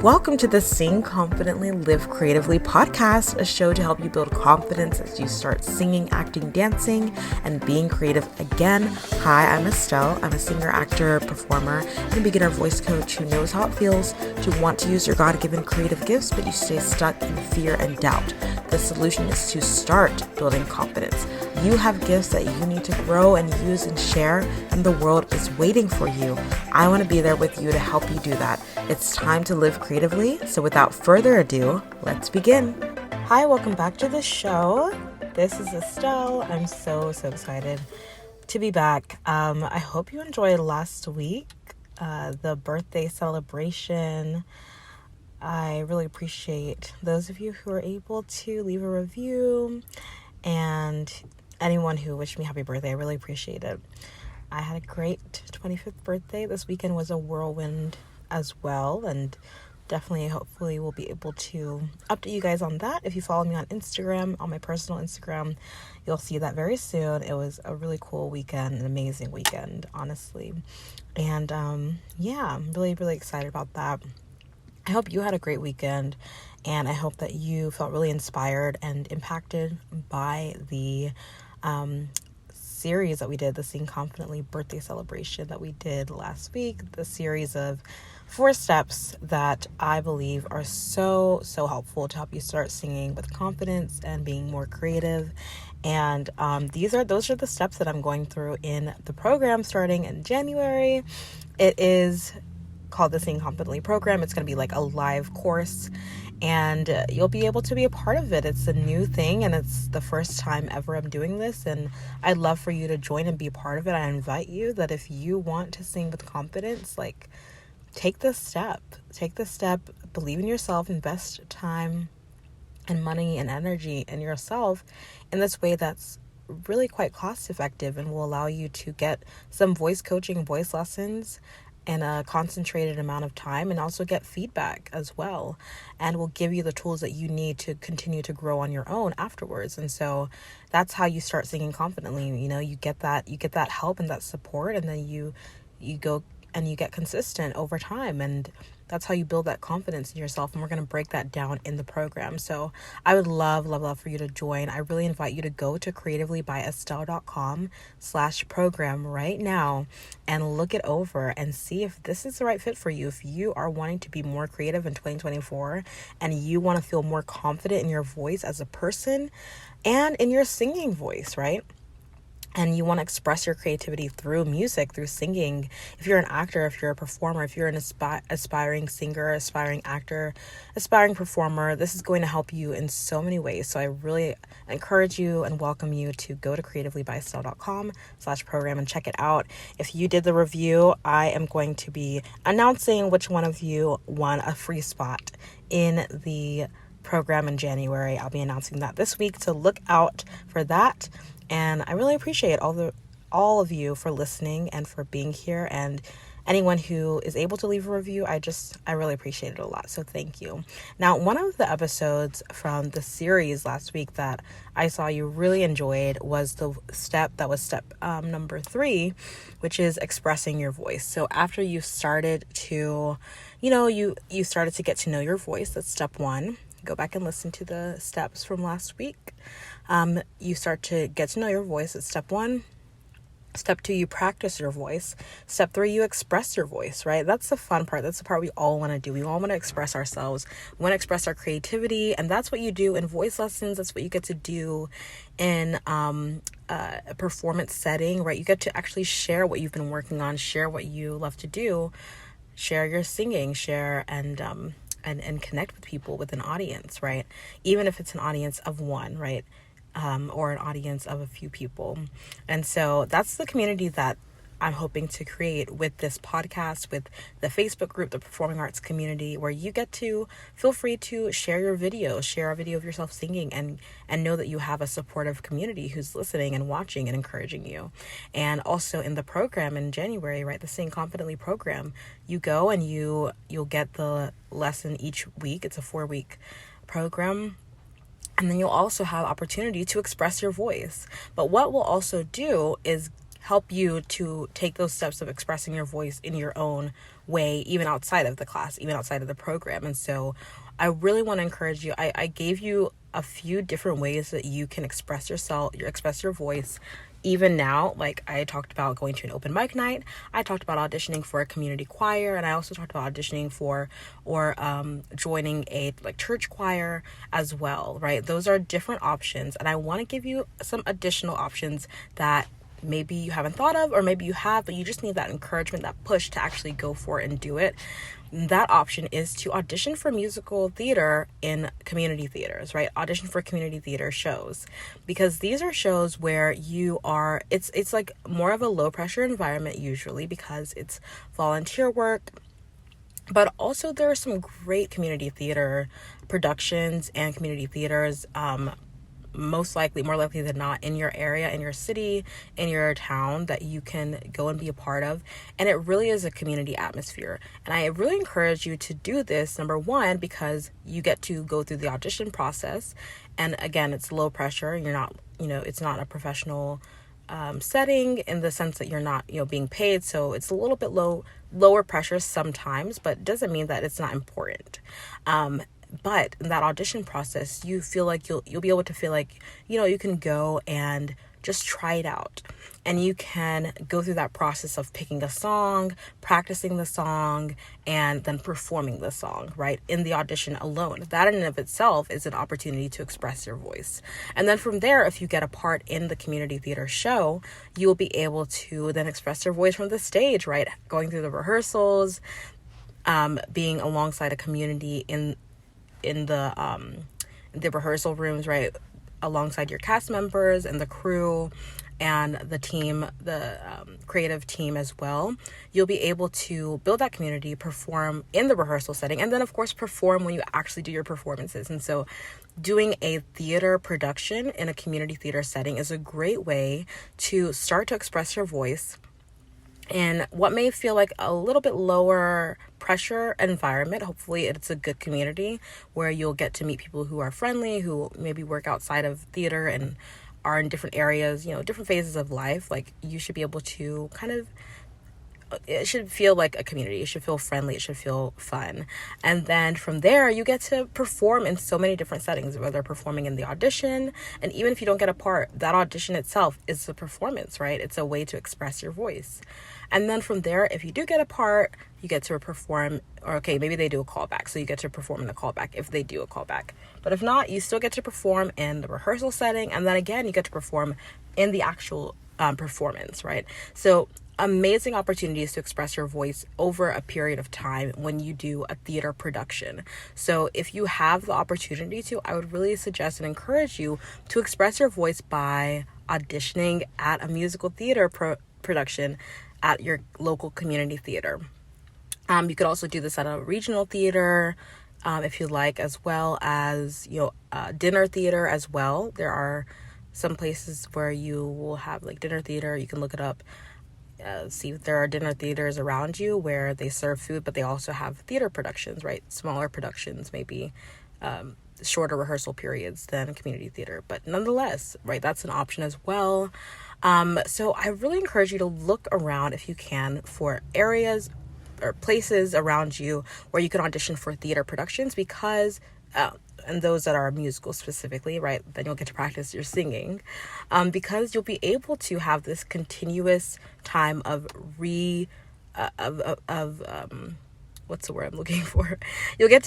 Welcome to the Sing Confidently, Live Creatively podcast, a show to help you build confidence as you start singing, acting, dancing, and being creative again. Hi, I'm Estelle. I'm a singer, actor, performer, and a beginner voice coach who knows how it feels to want to use your God-given creative gifts, but you stay stuck in fear and doubt. The solution is to start building confidence. You have gifts that you need to grow and use and share, and the world is waiting for you. I want to be there with you to help you do that. It's time to live creatively. So without further ado, let's begin. Hi, welcome back to the show. This is Estelle. I'm so excited to be back. I hope you enjoyed last week, the birthday celebration. I really appreciate those of you who are able to leave a review, and anyone who wished me happy birthday. I really appreciate it. I had a great 25th birthday. This weekend was a whirlwind as well, and definitely hopefully we'll be able to update you guys on that. If you follow me on Instagram, on my personal Instagram, you'll see that very soon. It was a really cool weekend, an amazing weekend, honestly. And I'm really excited about that. I hope you had a great weekend, and I hope that you felt really inspired and impacted by the series that we did, the Sing Confidently birthday celebration that we did last week, the series of 4 steps that I believe are so helpful to help you start singing with confidence and being more creative. And those are the steps that I'm going through in the program starting in January. It is called the Sing Confidently program. It's going to be like a live course, and you'll be able to be a part of it. It's a new thing, and it's the first time ever I'm doing this, and I'd love for you to join and be a part of it. I invite you that if you want to sing with confidence, like, take this step, believe in yourself, invest time and money and energy in yourself in this way that's really quite cost effective and will allow you to get some voice coaching, voice lessons in a concentrated amount of time, and also get feedback as well, and will give you the tools that you need to continue to grow on your own afterwards. And so that's how you start singing confidently. You get that help and that support, and then you go and you get consistent over time, and that's how you build that confidence in yourself. And we're going to break that down in the program. So I would love for you to join. I really invite you to go to creativelybyestelle.com/program right now and look it over and see if this is the right fit for you. If you are wanting to be more creative in 2024 and you want to feel more confident in your voice as a person and in your singing voice, right? And you want to express your creativity through music, through singing. If you're an actor, if you're a performer, if you're an aspiring singer, aspiring actor, aspiring performer, this is going to help you in so many ways. So I really encourage you and welcome you to go to creativelybyestelle.com/program and check it out. If you did the review, I am going to be announcing which one of you won a free spot in the program in January. I'll be announcing that this week, so look out for that. And I really appreciate all of you for listening and for being here, and anyone who is able to leave a review. I really appreciate it a lot. So thank you. Now, one of the episodes from the series last week that I saw you really enjoyed was the step number 3, which is expressing your voice. So after you started to, you started to get to know your voice, that's step 1. Go back and listen to the steps from last week. You start to get to know your voice. It's step 1. Step 2, you practice your voice. Step 3, you express your voice, right? That's the fun part. That's the part we all want to do. We all want to express ourselves. We want to express our creativity, and that's what you do in voice lessons. That's what you get to do in a performance setting, right? You get to actually share what you've been working on, share what you love to do, share your singing, share and connect with people, with an audience, right? Even if it's an audience of one, right? Or an audience of a few people. And so that's the community that I'm hoping to create with this podcast, with the Facebook group, the Performing Arts Community, where you get to feel free to share your video, share a video of yourself singing, and know that you have a supportive community who's listening and watching and encouraging you. And also in the program in January, right, the Sing Confidently program, you go and you'll get the lesson each week. It's a 4-week program. And then you'll also have opportunity to express your voice. But what we'll also do is help you to take those steps of expressing your voice in your own way, even outside of the class, even outside of the program. And so I really want to encourage you. I gave you a few different ways that you can express yourself, express your voice. Even now, like I talked about going to an open mic night, I talked about auditioning for a community choir, and I also talked about auditioning for or joining a like church choir as well, right? Those are different options, and I want to give you some additional options that maybe you haven't thought of, or maybe you have, but you just need that encouragement, that push to actually go for it and do it. That option is to audition for musical theater in community theaters, right? Audition for community theater shows, because these are shows where you are, it's like more of a low pressure environment usually, because it's volunteer work. But also there are some great community theater productions and community theaters, more likely than not, in your area, in your city, in your town, that you can go and be a part of. And it really is a community atmosphere. And I really encourage you to do this, number one, because you get to go through the audition process. And again, it's low pressure. You're not, it's not a professional setting in the sense that you're not, being paid. So it's a little bit lower pressure sometimes, but it doesn't mean that it's not important. But in that audition process, you feel like you'll be able to feel like, you can go and just try it out. And you can go through that process of picking a song, practicing the song, and then performing the song, right? In the audition alone. That in and of itself is an opportunity to express your voice. And then from there, if you get a part in the community theater show, you will be able to then express your voice from the stage, right? Going through the rehearsals, being alongside a community in the rehearsal rooms, right, alongside your cast members and the crew and the team, the creative team as well. You'll be able to build that community, perform in the rehearsal setting, and then of course perform when you actually do your performances. And so doing a theater production in a community theater setting is a great way to start to express your voice in what may feel like a little bit lower pressure environment. Hopefully it's a good community where you'll get to meet people who are friendly, who maybe work outside of theater and are in different areas, different phases of life. Like, you should be able to it should feel like a community. It should feel friendly. It should feel fun. And then from there, you get to perform in so many different settings, whether performing in the audition. And even if you don't get a part, that audition itself is a performance, right? It's a way to express your voice. And then from there, if you do get a part, you get to perform, or okay, maybe they do a callback. So you get to perform in the callback if they do a callback. But if not, you still get to perform in the rehearsal setting. And then again, you get to perform in the actual performance, right? So amazing opportunities to express your voice over a period of time when you do a theater production. So if you have the opportunity to, I would really suggest and encourage you to express your voice by auditioning at a musical theater production at your local community theater. You could also do this at a regional theater, if you like, as well as, dinner theater as well. There are some places where you will have like dinner theater. You can look it up. See if there are dinner theaters around you where they serve food, but they also have theater productions, right? Smaller productions, maybe shorter rehearsal periods than community theater, but nonetheless, right, that's an option as well. So I really encourage you to look around, if you can, for areas or places around you where you can audition for theater productions, because and those that are musical specifically, right, then you'll get to practice your singing, because you'll be able to have this continuous time of what's the word I'm looking for? You'll get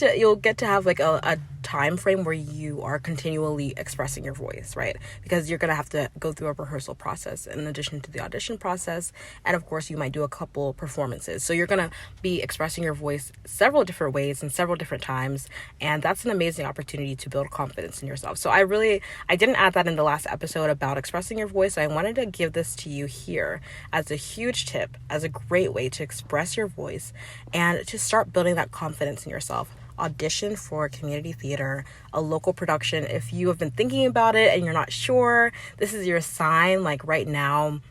to have like a time frame where you are continually expressing your voice, right? Because you're going to have to go through a rehearsal process in addition to the audition process. And of course, you might do a couple performances. So you're going to be expressing your voice several different ways and several different times. And that's an amazing opportunity to build confidence in yourself. So I didn't add that in the last episode about expressing your voice. I wanted to give this to you here as a huge tip, as a great way to express your voice and to start building that confidence in yourself. Audition for community theater, a local production. If you have been thinking about it and you're not sure, this is your sign. Like right now,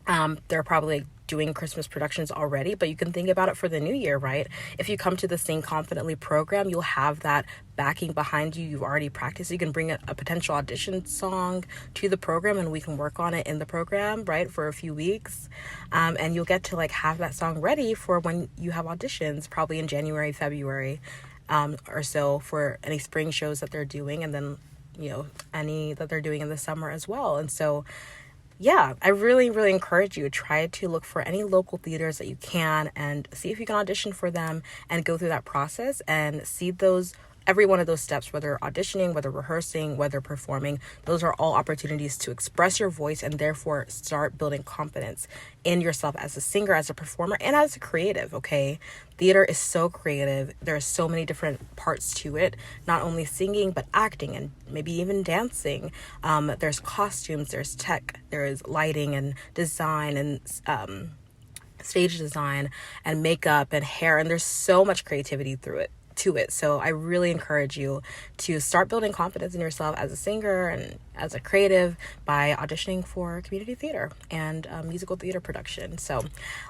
there are probably doing Christmas productions already, but you can think about it for the new year, right? If you come to the Sing Confidently program, you'll have that backing behind you. You've already practiced. You can bring a potential audition song to the program and we can work on it in the program, right, for a few weeks. And you'll get to like have that song ready for when you have auditions, probably in January, February, or so, for any spring shows that they're doing, and then, you know, any that they're doing in the summer as well. And so, yeah, I really, really encourage you to try to look for any local theaters that you can and see if you can audition for them and go through that process and see every one of those steps, whether auditioning, whether rehearsing, whether performing. Those are all opportunities to express your voice and therefore start building confidence in yourself as a singer, as a performer, and as a creative, okay? Theater is so creative. There are so many different parts to it, not only singing, but acting and maybe even dancing. There's costumes, there's tech, there's lighting and design and stage design and makeup and hair, and there's so much creativity to it. So I really encourage you to start building confidence in yourself as a singer and as a creative by auditioning for community theater and musical theater production. So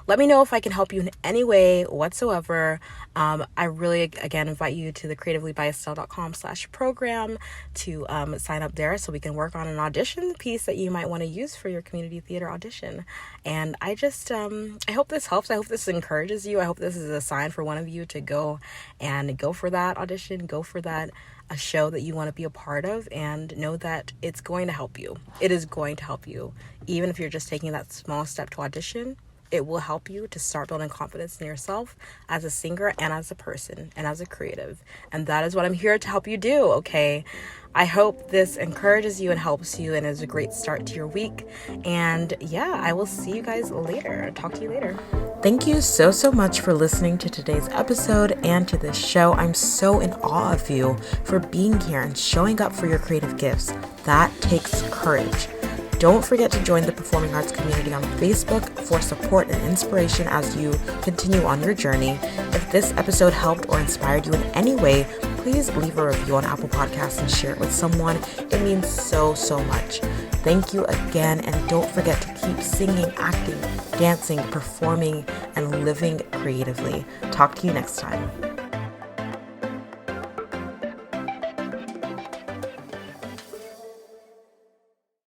let me know if I can help you in any way whatsoever. I really, again, invite you to the creativelybyestelle.com/program to sign up there so we can work on an audition piece that you might want to use for your community theater audition. And I just, I hope this helps. I hope this encourages you. I hope this is a sign for one of you to go for that audition, go for that a show that you want to be a part of, and know that it's going to help you. It is going to help you. Even if you're just taking that small step to audition, it will help you to start building confidence in yourself as a singer and as a person and as a creative. And that is what I'm here to help you do, okay? I hope this encourages you and helps you and is a great start to your week. And yeah, I will see you guys later. Talk to you later. Thank you so much for listening to today's episode and to this show. I'm so in awe of you for being here and showing up for your creative gifts. That takes courage. Don't forget to join the performing arts community on Facebook for support and inspiration as you continue on your journey. If this episode helped or inspired you in any way, please leave a review on Apple Podcasts and share it with someone. It means so much. Thank you again, and don't forget to keep singing, acting, dancing, performing, and living creatively. Talk to you next time.